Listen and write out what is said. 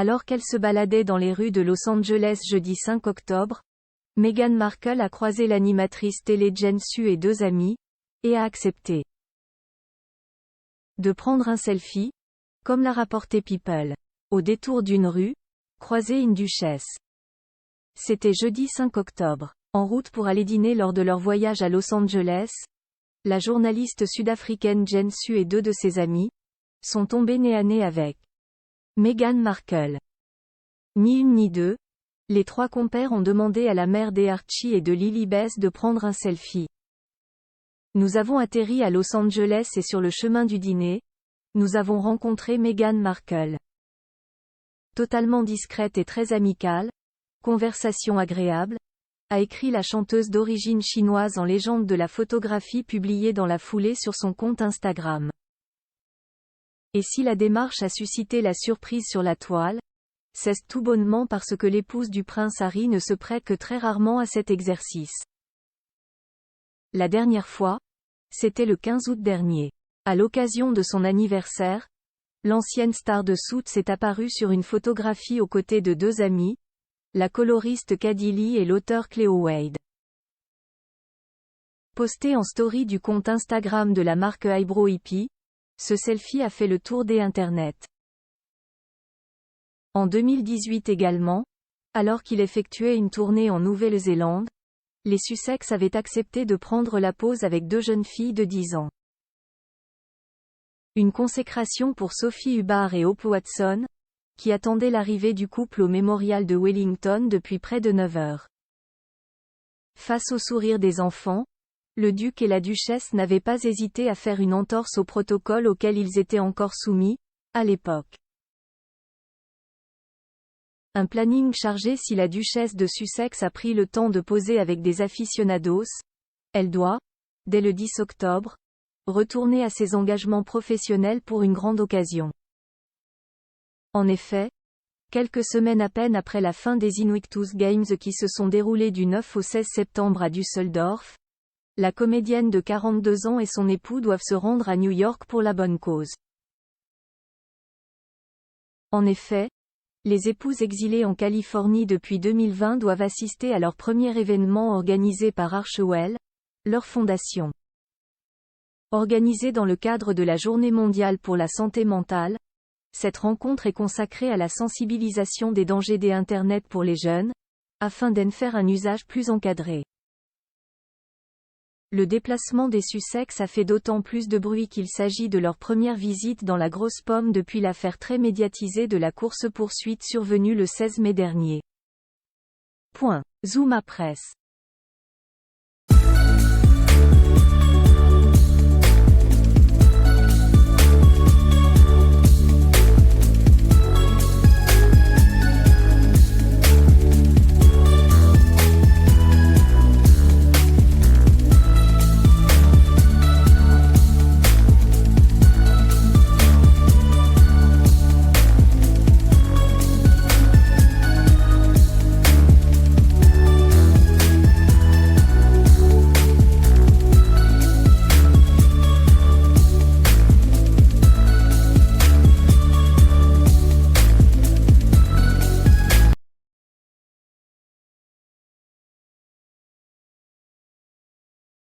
Alors qu'elle se baladait dans les rues de Los Angeles jeudi 5 octobre, Meghan Markle a croisé l'animatrice télé Jen Su et deux amis, et a accepté de prendre un selfie, comme l'a rapporté People. Au détour d'une rue, croiser une duchesse. C'était jeudi 5 octobre. En route pour aller dîner lors de leur voyage à Los Angeles, la journaliste sud-africaine Jen Su et deux de ses amis sont tombés nez à nez avec Meghan Markle. Ni une ni deux, les trois compères ont demandé à la mère d'Archie et de Lilibeth de prendre un selfie. Nous avons atterri à Los Angeles et sur le chemin du dîner, nous avons rencontré Meghan Markle. Totalement discrète et très amicale, conversation agréable, a écrit la chanteuse d'origine chinoise en légende de la photographie publiée dans la foulée sur son compte Instagram. Et si la démarche a suscité la surprise sur la toile, c'est tout bonnement parce que l'épouse du prince Harry ne se prête que très rarement à cet exercice. La dernière fois, c'était le 15 août dernier. À l'occasion de son anniversaire, l'ancienne star de Suits est apparue sur une photographie aux côtés de deux amis, la coloriste Kaddie Lee et l'auteur Cleo Wade. Posté en story du compte Instagram de la marque Eyebrow Hippie, ce selfie a fait le tour des internets. En 2018 également, alors qu'il effectuait une tournée en Nouvelle-Zélande, les Sussex avaient accepté de prendre la pose avec deux jeunes filles de 10 ans. Une consécration pour Sophie Hubbard et Hope Watson, qui attendaient l'arrivée du couple au mémorial de Wellington depuis près de 9 heures. Face au sourire des enfants, le duc et la duchesse n'avaient pas hésité à faire une entorse au protocole auquel ils étaient encore soumis, à l'époque. Un planning chargé si la duchesse de Sussex a pris le temps de poser avec des aficionados, elle doit, dès le 10 octobre, retourner à ses engagements professionnels pour une grande occasion. En effet, quelques semaines à peine après la fin des Invictus Games qui se sont déroulés du 9 au 16 septembre à Düsseldorf, la comédienne de 42 ans et son époux doivent se rendre à New York pour la bonne cause. En effet, les épouses exilées en Californie depuis 2020 doivent assister à leur premier événement organisé par Archewell, leur fondation. Organisée dans le cadre de la Journée mondiale pour la santé mentale, cette rencontre est consacrée à la sensibilisation des dangers des Internet pour les jeunes, afin d'en faire un usage plus encadré. Le déplacement des Sussex a fait d'autant plus de bruit qu'il s'agit de leur première visite dans la grosse pomme depuis l'affaire très médiatisée de la course-poursuite survenue le 16 mai dernier. Zuma Press.